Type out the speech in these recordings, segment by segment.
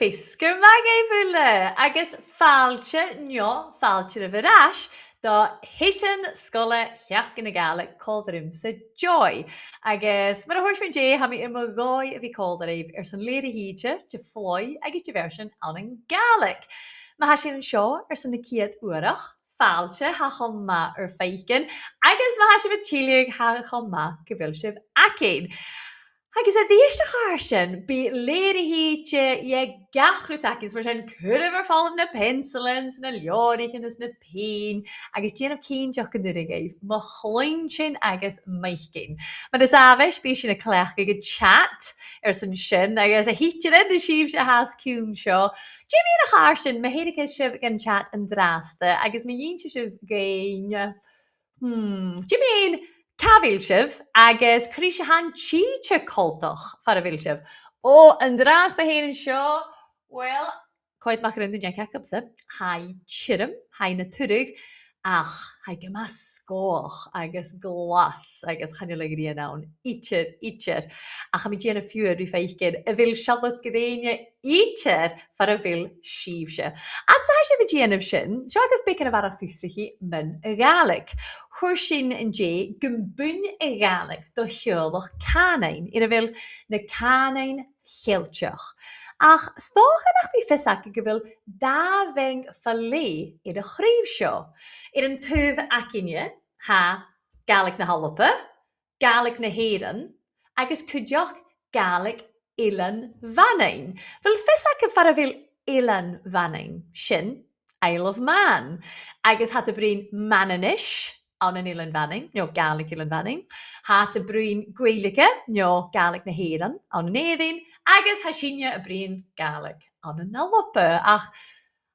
Fisgur mag é bhile, agus fáilte neo fáilte a bhráis do héisian scola cheachgan na Gàidhlig Pàdruig sa joy. Agus mar a thuirsmin dé ha mi mo gáid a bhí Pàdruig san léir híide de flói agus de versin an an Gàidhlig. Ma ha sin seo san na ciad uarach, fáilte ha chomma feicin, agus ma ha si bh ha chomma go bhfuil sibh acéin. Agus a dhéiste cháirsin, bí léirithíte gachrútachas mar sin curh ar fáilm na pencilins, na leorichannas na pein, agus déanamh cínteach go nuirigéh, má chláin sin agus maithcin. Man is ábhais bí sin na cleach go chat san sin, agus a hítean na síomh se has cún seo. GME na cháirsin, ma héidircha sibh gan chat an drásta, agus ma dhínte sibh gain. GME Cafil sibh agus críise han títe coltach far a bhil sibh. Ó an drás na héann seo, well, coid mach an dúine ceacapsa, hai tírim, hai na tuirigh, ach, hai go mas scóch agus glas agus channeala gríon ann, ítir. Ach mi díana fiúr i feicin, a bhil sialad gdéine ítir far a bhil síomhse. At sa sé bh díanamh sin, seo agah bicin a bhar a fistrichi min a Gàidhlig. Chuir sin an dé gumbún a Gàidhlig do cheolach cánain, ar a bhil na cánain cheilteach. Ach stóchanach bí fisach go bhfuil dábhaing falé ar a chríomh seo. Ar an túmh acinne, ha Gàidhlig na hallapa, Gàidhlig na Ghearran, agus cuideach Gàidhlig Ilan Vannain. Bhfuil fisach go far a bhfuil Ilan Vannain, sin Isle of Man, agus hat a brín Mananish, an an Ilan Vannain, no Gàidhlig Ilan Vannain, hat a brín Ghaidhlige, no Gàidhlig na Ghearran, an an Éidean, agus ha sinne a brín Gàidhlig an an Nalapa, ach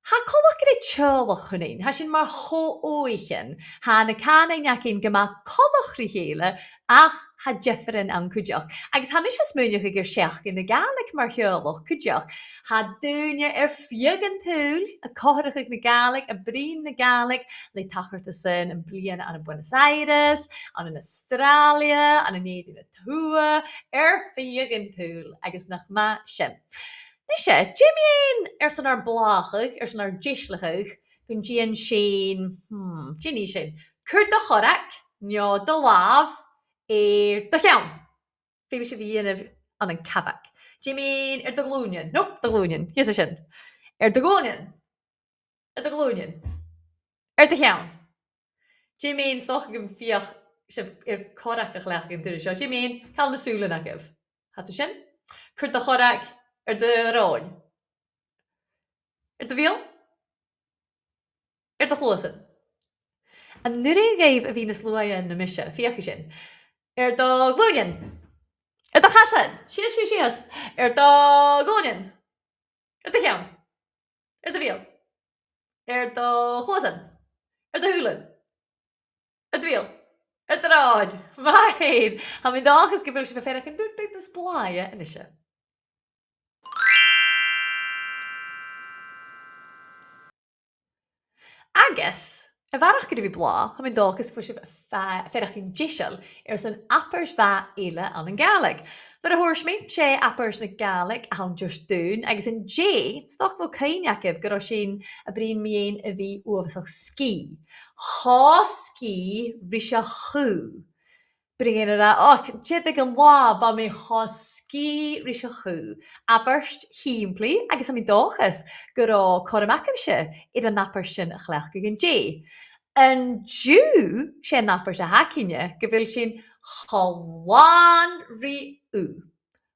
ha colach gyda teolach hwnna'n, ha sin mar ho oichen, ha na cánain acin gyma colach ri héile, ach ha Jefferin an cwdiach. Agus ha mis smúneach ag seach in na Gàidhlig mar teolach cwdiach, ha dúne fiag an túl, a coharach ag na Gàidhlig, a brín na Gàidhlig, le tachart a sin an blian an Buenos Aires, an Australia, an Éidean na Tua, fiag an túl, agus nach ma sin. Nisha, GME san ar blachig, san ar gislichig, gun gian sin, Ginny sin, Curt de chorac, nio de lav, de chiawn. Fi bys fi yn an an cafag. GME de glúnion, no, de glúnion, yes a sin. De glúnion, de glúnion, de chiawn. GME stoch gym fiach, sef chorac a chlech gyn dyr sio. GME cael na súlan agaf. Hat sin? Curt de chorac, de ráin. De bhíal? De chlósan. An nuair gaibh a bhí na slúaithe na mise, fiach sin. De glúnion. De chasan. Sias. De glúnion. De cheann. De bhíal. De chlósan. De húlan. De bhíal. De ráid. Maid. Ha mi dáchas go bhfuil si bheith an bút na spláie in ise. Agus, a bharach gyda fi bla, ha mi'n dochas fwy sef ferach yn gisel san appers fa eile an an Gàidhlig. But a hwrs mi, sé appers na Gàidhlig an just dún, agus yn J, stoch fo cainiacif gyda sin a brin mien a fi uafasach ski. Ha ski risha chw. Bringen er jedig an wa ba mi hoski risha chu. Aberst himpli, agus am mi dochas, gyro coramacamse, i'r napper sin a chlech gyn J. Yn Jew, sé napper se hacinne, gyfil sin chawan ri u.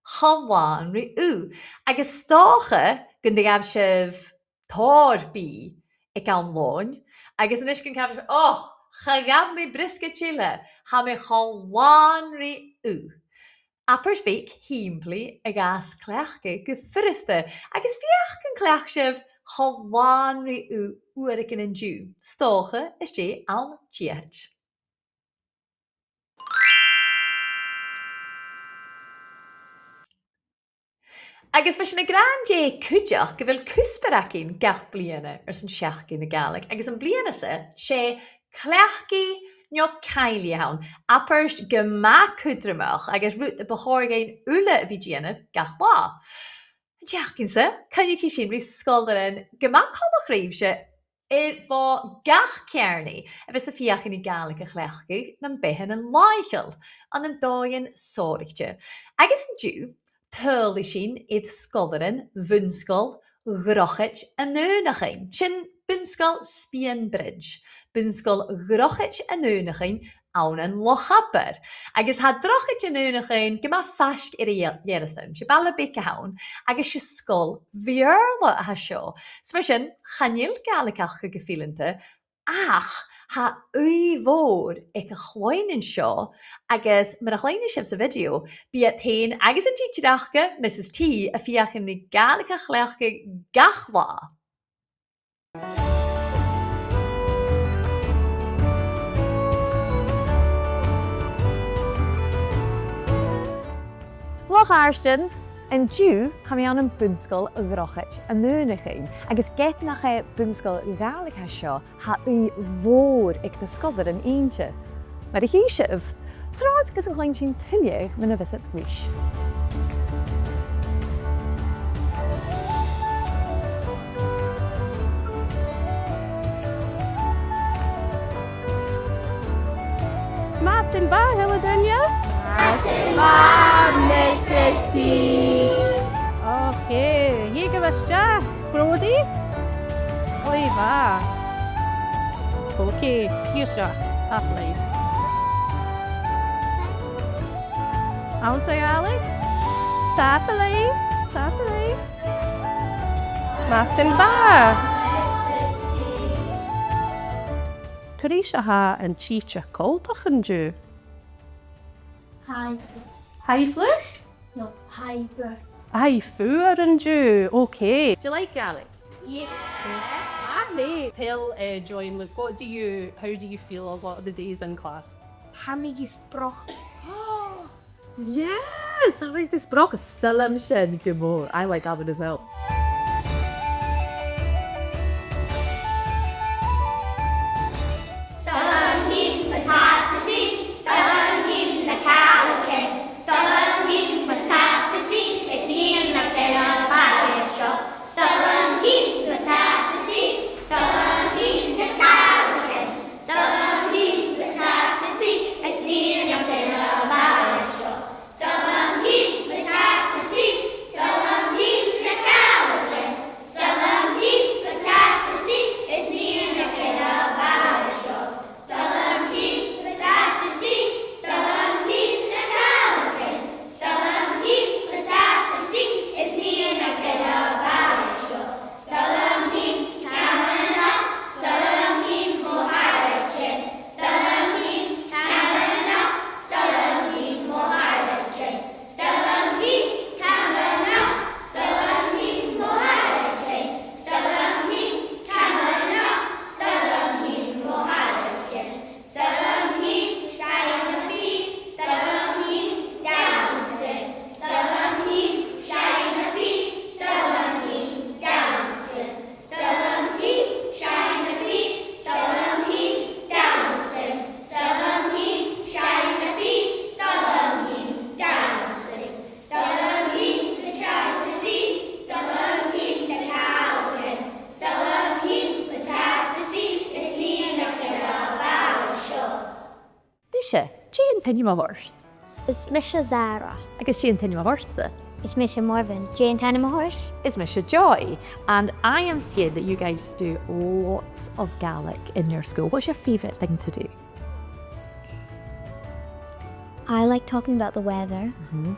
Chawan ri u. Agus stocha, gyndig af sef tor bi, ik an loon, agus yn isgyn caf, chagaf mi brisket chile, ha mi chawan ri u. Appers fik himpli a gas clechke gefuriste, agus fiach kan clech sef chawan ri u uarikin en Jew. Stoche is je al tjech. Agus fes na gran je cwdiach gyfil cwsberacin gach bliana san seach na Gàidhlig. Agus an bliana sé clechki nio caili hawn, aperst gyma cwdrymach agus rwt y bachor gein ule fi gianaf gach la. Deachcinsa, cynnig chi sin rhí scoileann gymach cholach réimse fá gach cearnaí a bheits sa fiach in I Gàidhlig a chleachcaí na behan an láithil an an dáin sóirite. Agus an dú, Thirlí sin iad scoileann Bunsgoil Dhrochaid Aonachain. Sin Bunsgoil Spianbridge. Bunsgoil Dhrochaid Aonachain Aunan Lochaber. Agus ha Dhrochaid Aonachain gyma fasg ar a dhearastan. Si balla bic a hawn. Agus si sgol fiorla a ha sio. So mar sin, chanil Gàidhligach go gefilinte, ach ha fór ag a chláin an sio, agus mar a chláin sib sa video, bí a tain agus an títeachcha Mrs. T a fiach in I Gàidhlig chleachcha gachla. Loch Arston, and dú ha mé an an Bunsgoil Dhrochaid Aonachain, agus get nach é Bunsgoil Gàidhlig seo ha fór ag na scoileann an aonte. Mar a hí sibh, trád gus an chláin sin tuileach muna visit gwis. Martin ba, hela Dunya? Martin ba, Mrs. T. Okay, hier gewas ja, Brody? Oi va. Okay, hier zo, afleef. How's it, Alec? Tapeleef. Martin ba. Carisha ha en Chicha koltach en ju. Hi. Hi vlug? No, hyper. Hi vuur en ju. Okay. Do you like garlic? Yeah. Tell Joy and Luke, how do you feel a lot of the days in class? Hammy gesprochen. Yes, I like this brock. Still am shin, more. I like having as well. Jane Penny Horse. Is Misha Zara. Agus Jane Penny Horse. Is Misha Morven. Jane Tanima Horse. Is Misha Joy. And I am scared that you guys do lots of Gaelic in your school. What's your favourite thing to do? I like talking about the weather. Do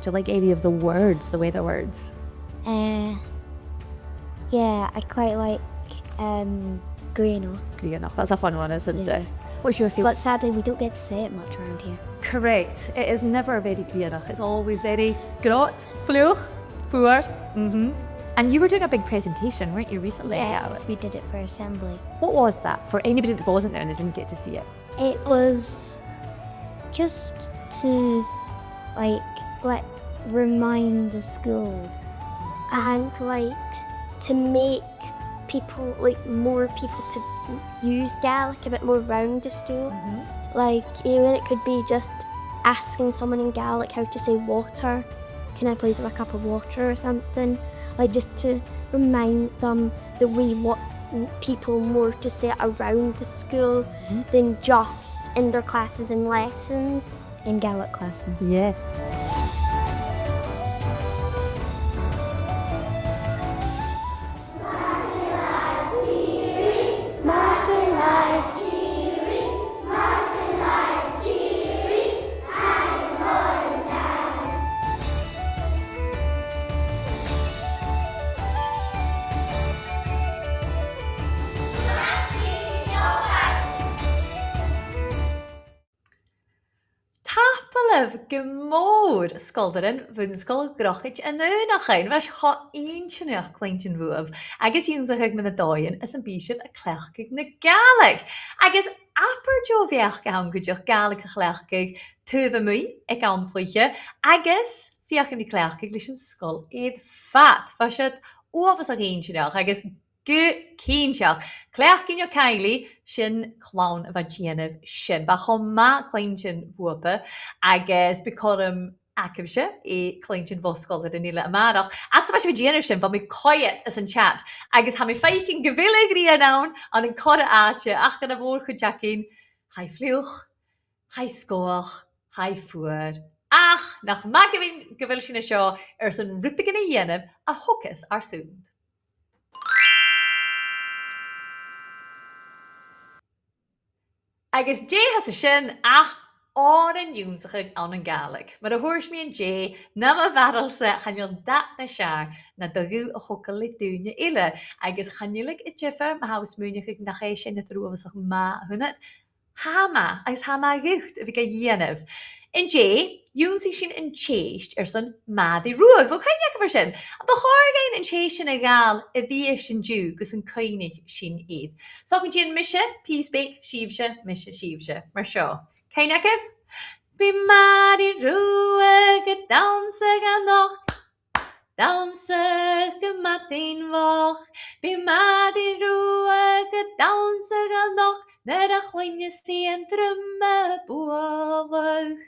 you like any of the words, the weather words? Yeah, I quite like Greeno. Greeno, that's a fun one, isn't it? What's your favourite? But sadly, we don't get to say it much around here. Correct. It is never very Greeno. It's always very grot, vlug, voer. And you were doing a big presentation, weren't you, recently? Yes, we did it for assembly. What was that? For anybody that wasn't there and they didn't get to see it. It was just to remind the school and to make people, more people to use Gaelic a bit more around the school. Even it could be just asking someone in Gaelic how to say water, can I please have a cup of water or something? Like just to remind them that we want people more to sit around the school than just in their classes and lessons. In Gaelic lessons. Yeah. Tapalef gymór ysgoldarin Bunsgoil Dhrochaid yn Aonachain, felly cho un sianach cleintin fwaf, agos yw'n ddech mynd y doen ys yn bishop y clechgig na Gàidhlig. Agos apar jo fiach gawn gydioch Gàidhlig y clechgig tyf y mwy e gawn plwyche, agos fiach yn y clechgig lys yn sgol idd fat, fasad oafas ag un sianach, agos Cínteach. Cléach gin your Kylie, sin clown of a Gianov sin. Ba ma cleintin fwapa, agus bicorum acifse, e cleintin fosgol yn ila amarach. At sa fi Gianov sin, fa mi coet as yn chat. Agus ha mi feikin gyfilig ria nawn, an yn cora atje, ach gan a fwr chwydjacin, hai fliwch, hai sgoch, hai fwr. Ach, nach ma gyfil sin a sio, sy'n rwtig yn a Gianov, a hocus ar sŵnd. Agus Jay has a sin ach oren júnsachig an an Gàidhlig. Maar a hoors mi an Jay na ma varelse chanil dat na siar na dagu a chokal le dúne ile. Agus chanilig a jiffer ma haus múnigig nach éis sin na trúfasach ma hunnet. Hama, agus hama gucht if ik a Gianov. In Jay, júnsi sin in chaist son Màiri Ruadh. Vo kain jak ver sin. A bachorgain in chaist sin a gal a vi sin dú gus an coinig sin iad. So kun Jane mishe, peace bake, shivshe, mishe, shivshe. Mar seo. Kain jak if? Be Màiri Ruadh danse gan noch. Danse gematin woch. Be Màiri Ruadh danse gan noch. Naar a chwynne sy'n drymme bwafach.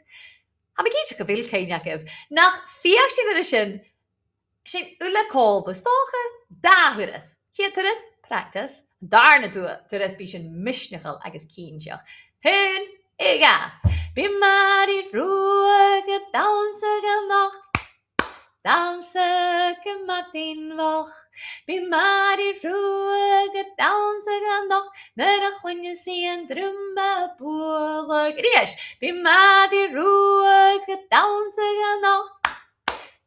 Ha mi geitio gyfil cain Jacob. Nach fiach sy'n yr sy'n ula colb stocha da hwyrys. Hier hwyrys, practice. Darna hwyrys bi sy'n misnichel agos cíntiach. Hyn, iga. Be Màiri Ruadh danse gan noch. Danse gematin woch. Be Màiri Ruadh danse gan noch. Naar a chwynne sy'n drymme bwafach. Ries, be Màiri Ruadh danse gan noch.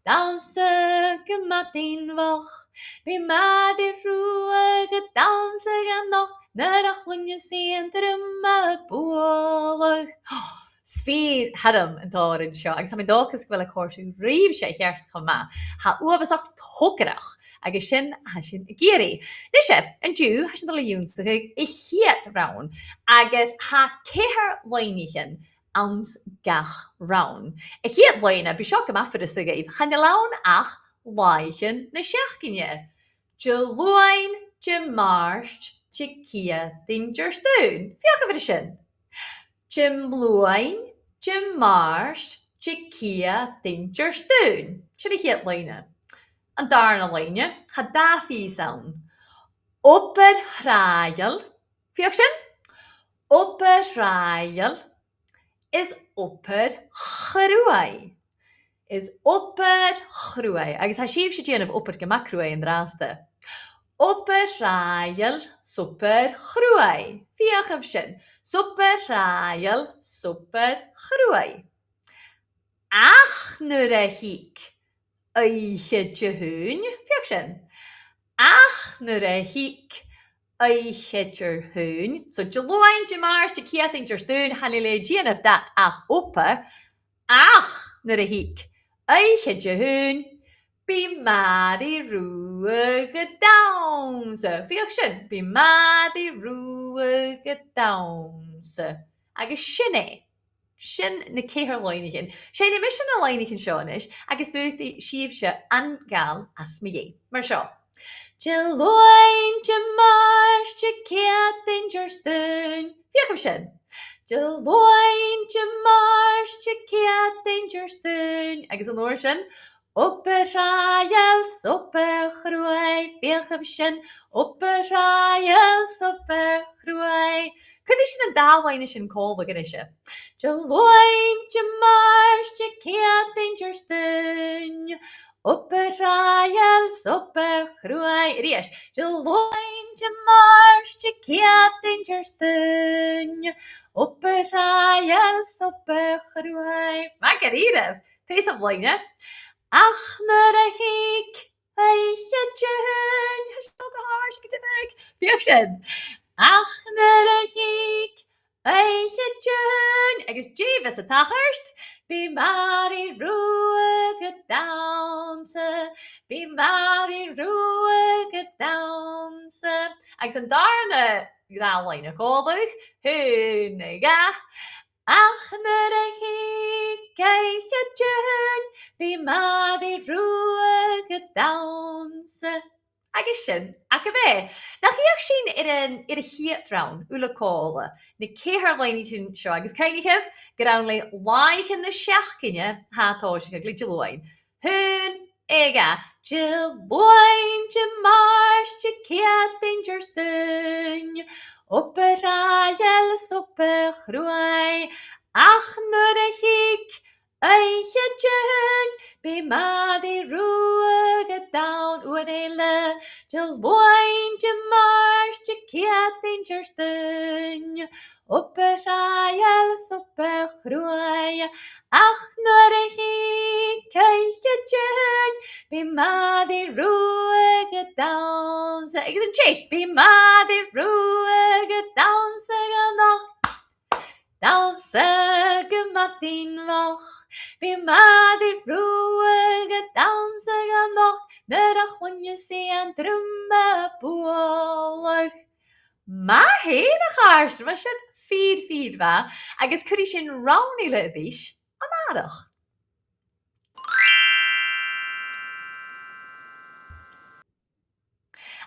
Danse gematin woch. Be Màiri Ruadh danse gan noch. Naar a chwynne sy'n drymme bwafach. Sfyr harum yn dod yn sio, ac am i ddocus gwyl y cwrs yw rif se hers coma, ha uafasach togerach, ac ysyn hasyn y giri. Nishe, yn diw, hasyn dod y ywns dych i hiet rawn, agos ha ceher loenigyn awns gach rawn. Y hiet loena, bi sioc am affyrus y geif, chan y lawn ach laigyn na siach gynnu. Jylwain, Dimairt, Cia dyn jyrstwn. Fiach af ysyn. Blwy'n, Dimairt, Cia dyn jyrstwn. Sy'n ei hiet leina. Yn darn o leina, ha da fi sawn. Oper rhael. Fiach sy'n? Oper rhael is oper chrwai. Is oper chrwai. Agus ha sif sy'n dyn of oper gymacrwai yn draste. Oper rhael, super chrwai. Fiach af sy'n. Super rhael, super chrwai. Ach nyr e hic. Eiche jehyn. Fiach sy'n. Ach nyr e hic. Eiche jehyn. So Jylwain, Dimairt, Cia dyn jyrstwn, halile gian of dat ach oper. Ach nyr e hic. Eiche jehyn. Be Màiri Ruadh dawns. Fiach sy'n. Be Màiri Ruadh dawns. Agus sy'n e. Sy'n na ceir loenigyn. Sy'n e mysyn a loenigyn sionis. Agus fwyd i sif sy an gal as mi ei. Mar sio. Jylwain, Dimairt, Cia dyn jyrstwn. Fiach am sy'n. Jylwain, Dimairt, Cia dyn jyrstwn. Agus yn o'r sy'n. Operail super chrwy, fielchaf sin, operail super chrwy. Could is sin dalwain sin cóla gan isise. Jalwain, Jamars, Jakia, danger stun. Operail super chrwy. Ries, Jalwain, Jamars, Jakia, danger stun. Operail super chrwy. Ma gariraf. Tys of line, Ach, naar a hiek, eiche jön, hasnog a harsh gedenig. Fiakshin. Ach, naar a hiek, eiche jön. Agus Jeeves a tachert. Be Màiri Ruadh danse. Be Màiri Ruadh danse. Agus an darne grállein a códach. Húniga. Ach, naar a hiek, eiche jön. Be Màiri Ruadh danse. Agus sin, ac a bhe. Nach chi sin ar a hiatraun ula cóla. Na céhar leini sin seo, agus caini hef, gyda'n le laich yn y siachcinne, ha tosig ag lidilwain. Hyn, ega, Jilwain, Jamars, Jakia, danger stun. Operail, super chrwy, ach, naar a hiek, eiche jön, be Màiri Ruadh down uadele, Jilwain, Jamars, Jakia, danger stun. Operail, super chrwy, ach, naar a hiek, eiche jön, be Màiri Ruadh down. Ik is een chase, be Màiri Ruadh down, nog. Danse gematin woch, be Màiri Ruadh danse gemoch, naar a chunje see an drumme boolach. Ma heen a gaarst, was het 4-4 wa, agus cwri sin rawn I le ddys, amarach.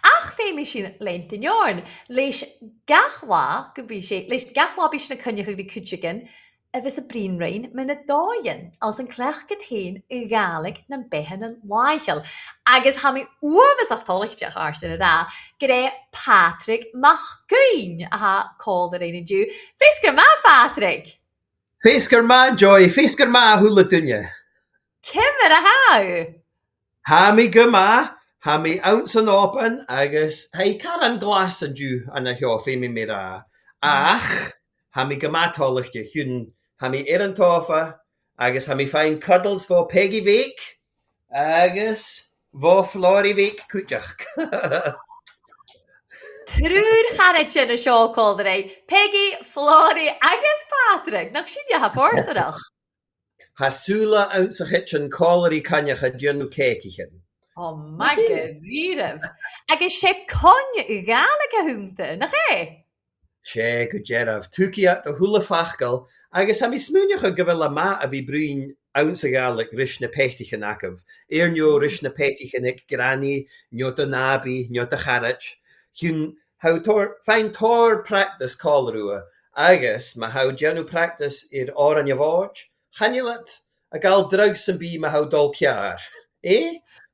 Ach fe mi sin leint in jorn, leis gachla bis na cynnych ag di cwtsigin, a fys y brin rein mewn y doien, als yn clech gyd hyn I galig na'n behen yn laichel. Agus ha mi oerfys ach tolich diach ars yn y da, gyda Pàdruig MacCuinn a ha call the rein yn diw. Feisgar ma, Pàdruig? Feisgar ma, Joy, feisgar ma hula dunya. Cymmer a haw? Ha mi gyma, ha mi ounce yn open, agus hei Ghearran glas yn diw an a hio fe mi mira. Ach, ha mi gyma tolich diach hyn, ha mi eran tofa, agus ha mi fain cuddles fo Peggy Vake, agus fo Flori Vake cwtjach. Trwy'r charad sin y sio call the rein. Peggy, Flori, agus Pàdruig. Nog sy'n ia ha ffordd ydych? Ha sula ounce a hitch yn colori canyach a djunu kekichen. Oh my gariraf. Agus sé conne galig a húnta, nach é? Che gudgeraf, tuki at the hula fachgal, agus ha mi smúnioch a gyfela ma a vi brún ounce a galig rish na pechtichen akav. Nio rish na pechtichen ik grani, nio da nabi, nio da charach. Hyn how fain tor practice colrua, agus ma how janu practice ir oran yavoj, hanilat, a gal drugs and be ma how dol kiar.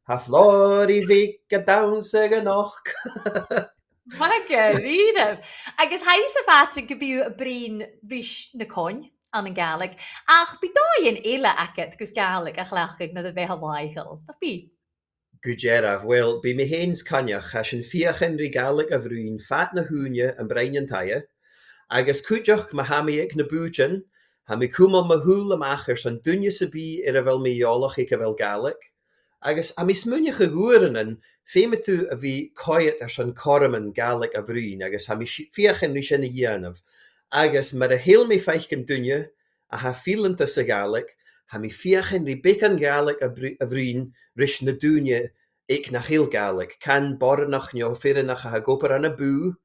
Ha Flori Vake a down seg a noch. Ma gariraf. Agus hais a Pàdruig gybiw y brin rish na con an yn galig. Ach, bi doien eile acet gws galig a chlachig na dy fe hawaichel. Dach bi? Gudgeraf, wel, be me hens canyach has yn fiach yn rigalig a vrwyn fat na hwnje yn brain yn taie. Agus cwtjoch ma ha mi ag na bwjan, ha mi cwmal ma hŵl am achers yn dunje sy bi ir a fel mi iolach ik a fel galig. Agus a mi smúnioch a gúran yn féime tú a bhí coiet ar san corm yn galig a vrwyn, agus ha mi fiach yn rys yn y ianaf. Agus mar a heel mi feich yn dunje, a ha filanta sa galig, ha mi fiach yn ribic yn galig a vrwyn rys na dunje ik nach heel galig. Can bornach nio fyrinach a ha gopar an a bú,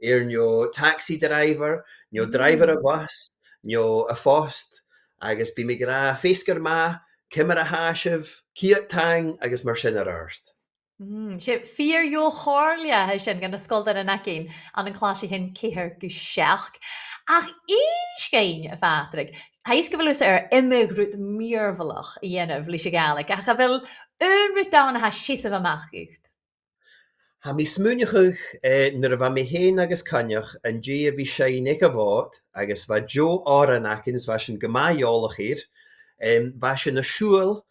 nio taxi driver, nio driver a bus, nio a fost, agus bi mi gra feisgar ma, cymar a hasif, ciat tang, agus mar sin ar arth. Sé 4 jo chorlia ha sin gan ysgol ar yn acin an yn clasi hyn ceir gwysiach. Ach, skein Pàdruig. Hais go bhfuil imigrút míormhalach I dhéanamh lís Gàidhlig, ach a bhfuil unrút dána ha síosamh amach gúcht. Ha mi smúneach nar bha mé héin agus caineach an dé a bhí sé nig a bhád agus bha Jo Aonachain bha sin gomáolach ir, bha sin na siúil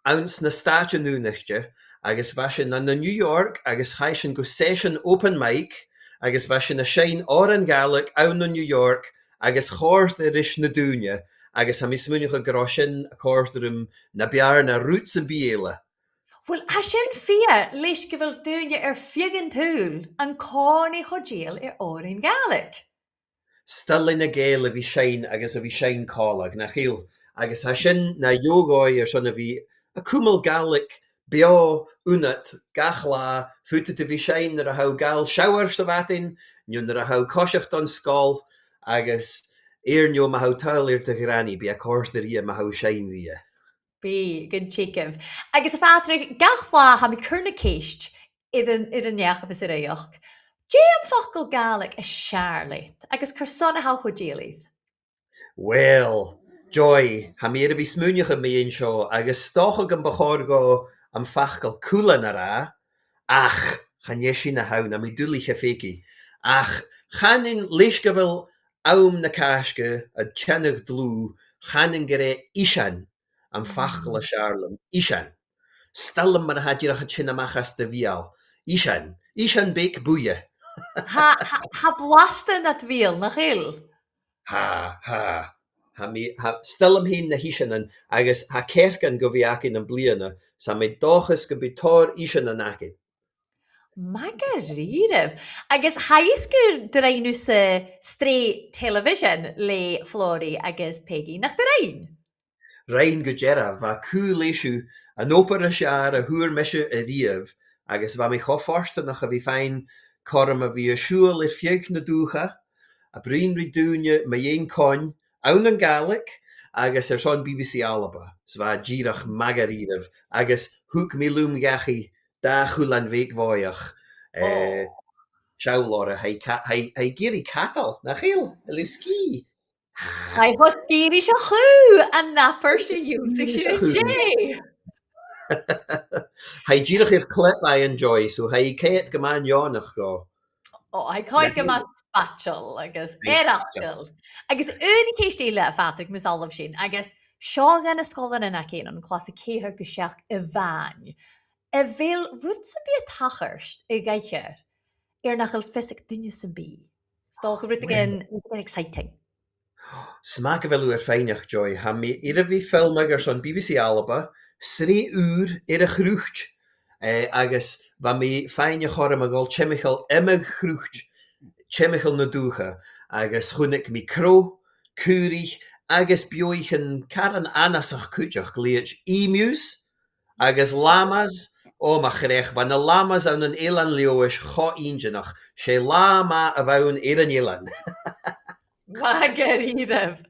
ans na státe núnechte agus bha sin na New York agus cha sin go session open mic agus bha sin na sein an Gàidhlig ann na New York agus chóirt is na dúine agus ha mi smúneach a grá sin a cóirtarm na bear na roots an biele. Well, a sin fia lís go bhfuil dúine figan túl an cánaí chodíal Oireann Gàidhlig. Stalin na géal a bhí sein agus a bhí sein cálag na chiil agus ha sin na yogáid son a bhí a cúmal Gàidhlig beo únat gachlá futa a bhí sein nar a ha gáil seabhar sa bhatain, nniu nar a ha cóiseacht an scáil agus éarneo ma ha táilir de Ghearran bí a cóirtar í ma ha sein rí. Bí, good chickah. Agus a Pàdruig gachlá ha mi curna céist idir an neach agus réoch. Déam focail Gàidhlig a seaarlait agus chur son a ha chodíalaíth. Well, Joy, ha mi a bhí smúneach a méon seo agus stocha an bachár go an fachcail cúla na rá, ach chané sin na ha na mi dúlacha féci, ach chanin leis go bhfuil am na cáisce a teannach dlú chanin go ré isan an fachcail a seaarlam, isan. Stallam mar a hadíach a sin amachas de bhíal. Isan bec buie. Ha blasta na bhíal nach il. Ha stallam hín na hisanan agus ha cercan go bhíacin an bliana sa mé dochas go bitór isan an acin. Magaríireh. Agus hais gur dréanú sa stré television le Flóri agus Peggy nach de rain. Rain go Ghearran bha cúléisiú an ópera sear a thuair meise a díomh agus bha mé choásta nach a bhí féin chom a bhí a siúil fiag na dúcha, a bríonrí dúine ma dhéon cáin ann an Gàidhlig agus son BBC Alba, s bha díreach magaríireh agus thug mí lúm gachi dá chuil an bhéic bháiach. Seálára ha géirí catal nach chéal a lú cí. Hai hosgéri se chu an napperste Júsig sin dé. Ha díreach ar clip a enjoy, so ha céad go man Jánach go. Ha cáid go mas spatial agus éachil. Agus unig céistéile a Pàdruig mis alh sin, agus seo gan na scolan in céan an chlasa céthir go seach I bhain. A bhfuil rút sa bí a tachirst I gaiche ar nachil fisic duine sa bí. Stál go rút again exciting. Smaak bhfuil ar féineach Joy, ha mé idir bhí filmag ar son BBC Alba, 3 úr ar a chrúcht, agus bha mé féine chorm a gáil teimichail imig chrúcht, teimichail na dúcha, agus chunig mí cró, cúrich, agus bioichan caran anasach cúteach léit emus, agus lamas, ma chréch, bha na lamas an an élan leois cho injanach, sé lama a bhain ar an élan. Magaríireh.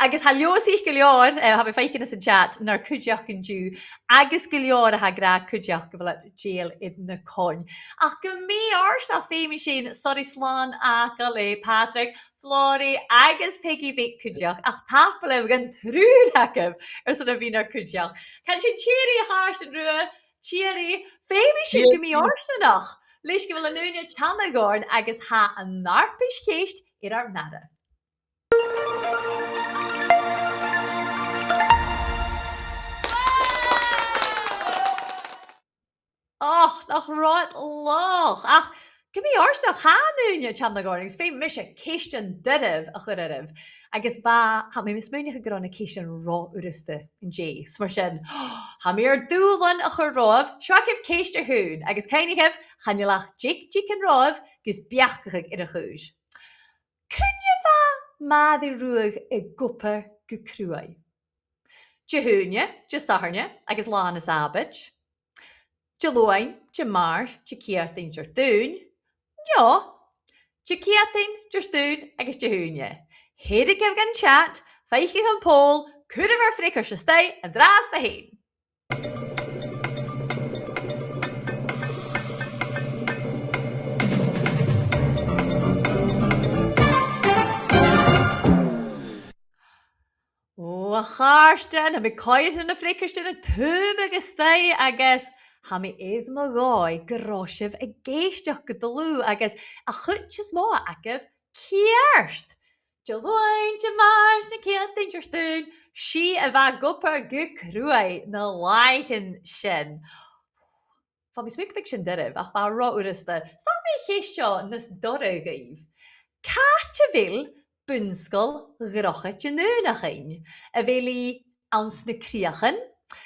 Agus ha leosíich go leor, ha bh féicin is a chat nar cuideach an dú, agus go leor a ha gra cuideach go bhfuil géal I na cáin. Ach go mé ars a féimi sin sorry slán a go le Pàdruig, Flóri agus Peggy bhéic cuideach, ach tapal le gan trúrachah ar son a bhí nar cuideach. Can sin tíirí a háist an rua, tíirí, féimi sin go mé arsanach, leis go bhfuil a núine teanagórn agus ha an narpis céist ar nada. Nach rád lách. Ach, go mí áirsteach háúne teanagórings fé mis a céistin duibh a chuiribh. Agus bá ha mé smúneach go na céistin rá uiriste in dé. Smar sin, ha mé ar dúlan a chur ráibh, seoibh céiste hún, agus céinigh channealach Jake an ráibh gus beachcaigh ar a chúis. Màiri Ruadh I gúpa go cruúai. De húne, de saharne, agus lán is abid. De luain, de mar, de ciartain de dún. Ja, de ciartain de stún agus de húne. Héidir gibh gan chat, feiche an pól, cúrah ar fricar se stay a drás da héin. a charsten, ha mi coed yn y frickersten y tŵb ag ystau agus ha mi eith ma goi grosif y geistioch gydalw agus a chwtches mo agaf kierst. Jolwain, Dimairt, na ciant ein jyrstyn, si a fa gopar gycrwy na laichen sin. Fa mi smyg big sin dyrif, ach fa ro wrsta, staf mi cheisio nes dorre gyf. Catevil Bunsgoil Dhrochaid yn Aonachain. A feli ans na criachan,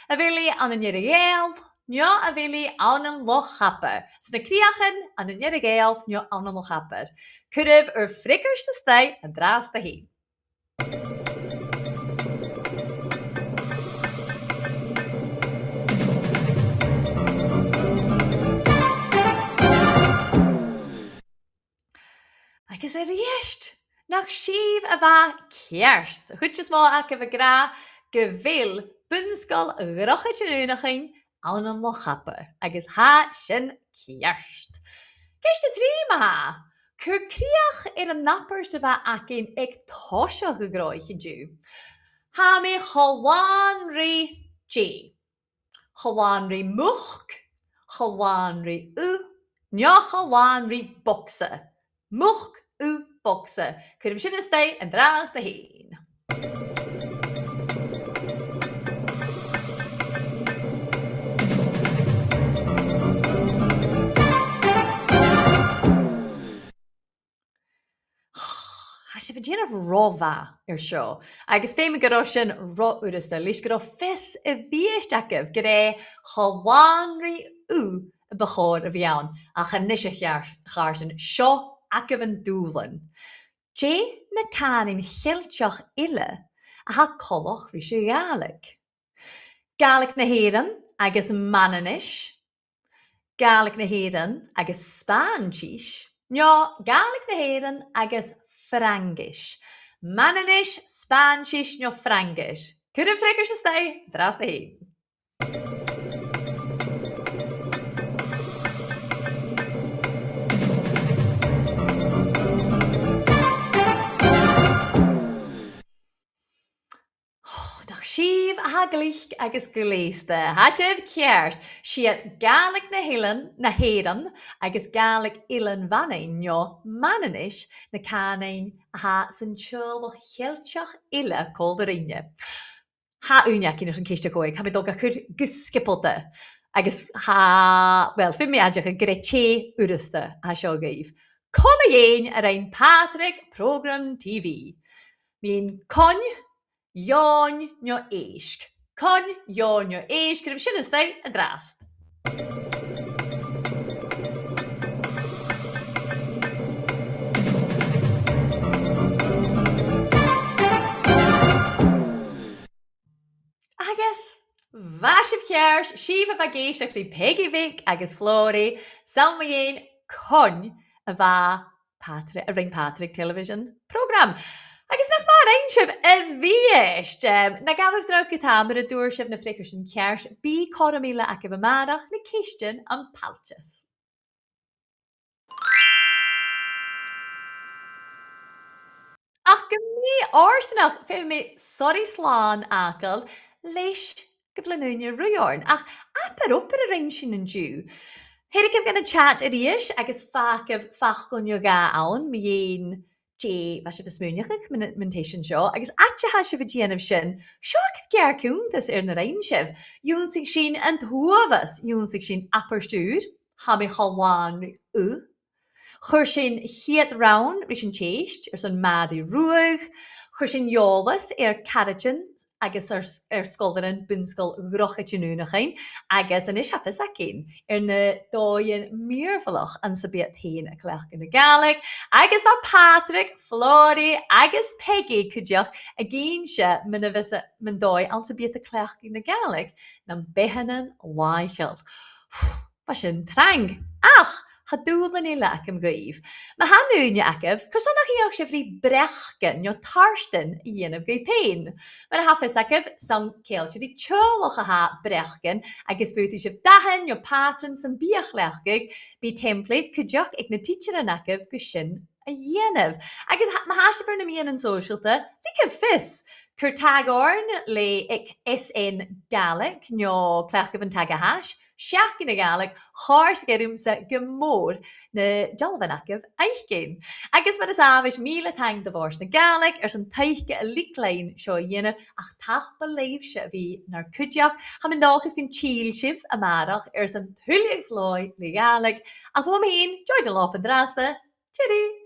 a feli an yn yrgeelf, nio a feli an yn lochapper. Sna criachan an yn yrgeelf, nio an yn lochapper. Cyrif frikkers te stij en draas te heen. Agus eerst nach schief a va kerst. Goedjes maar ak even gra geveel Bunsgoil Dhrochaid yn Aonachain an yn lochapper. Agus ha sin kerst. Geist de drie ma ha. Cur criach een nappers te va akin ek tosha gegroich in ju. Ha me Ghearran G. Ghearran much. Ghearran u. Nja Ghearran bokse. Much u bokse. Kunnen we zin stay en draas de heen. Has je vergin of rova seo. Agus féime go sin ro urusta, lís go fis a bhíisteach gre Ghearran u begóir a bhíán a chanisise chaarsin seo ac yn dŵlen. Je na canin chiltioch ille a ha coloch rys y Gàidhlig. Gàidhlig na Ghearran agus mananish. Gàidhlig na Ghearran agus Spanchish. Nio, Gàidhlig na Ghearran agus Frangish. Mananish, Spanchish, nio Frangish. Cyrra frikkers ystau, dras de heen. Schief a glich agus gleiste. Ha sef kiert. Siet Gàidhlig na Ghearran agus Gàidhlig ilan vanin nio mananish na canin ha sy'n chulwch chiltioch illa col the rinne. Ha uniac in yn ceiste coig. Ha mi doga cwr gysgipolta. Agus ha, wel, fin mi adjach a greche urusta ha sio gaif. Kom ein ar ein Pàdruig program TV. Mi'n con Jón nio eisk. Con Jón nio eisk. Cyrra sin ystau a drast. Agus, vasif kjers, schief a geisach ri pegivik agus flori, samen een con a va ring Pàdruig television program. Agus nach maar einsef a bhíist. Na gabhah Dhrochaid am ar a dúirsef na frikkers yn kjers, bí coramíle ac a bhmarach na cisten an palchas. Ach gymni orsanach fe mi sorry slán acal leis gyflynúne rúiorn. Ach apar op ar a ring sin an dú. Heirig gana chat ar ish agus fach gon ga awn mi ein je was je versmúneach mentation seo agus atje ha se vergéanamh sin seo gif gearcúntas ar na reinsef Jún sig sin an thuavas Jún sig sin apperstúr ha mi Ghearran u chur sin hiad raun ri sin téist ar san Màiri Ruadh chur sin jólas ar Carrigan agus ar scoildaran Bunsgoil Dhrochaid yn Aonachain agus an is hafas acin ar na dóin mírfalach an sa bíad hain a cleach yn y Gàidhlig agus fa Pàdruig, Flori agus Peggy cwdiach a gyn se mynd dói an sa bíad a cleach yn y Gàidhlig na'n behanan laichel. Fa sin trang. Ach, ha dúlan ila ac am gaif. Ma ha núne acaf, cwrsonach i o'ch sefri brechgen, nio tarsten ian of gaif pein. Ma ha hafes acaf, sam ceilch di tjolach a ha brechgen, agus fwyd i sef dahen, nio patron sam biach lechgig, bi template cwdiach ag na teacher an acaf gysyn a ianaf. Agus ma ha sefr na mian yn socialta, di cef fys. Curtagorn le ik in Gaelic, no clach van tagahash, Seach in Gaelic, hars gerumse gemór na Jalvanakov eichgin. Agus mar is avish míle tang de vors na Gaelic, zijn teiche a liklein seo jene ach tach beleefse wie naar kudjaf, ha men dag is bin chielshif a marach zijn hullig vlooi le Gaelic, af om heen, joy de lopen draste, tjiri!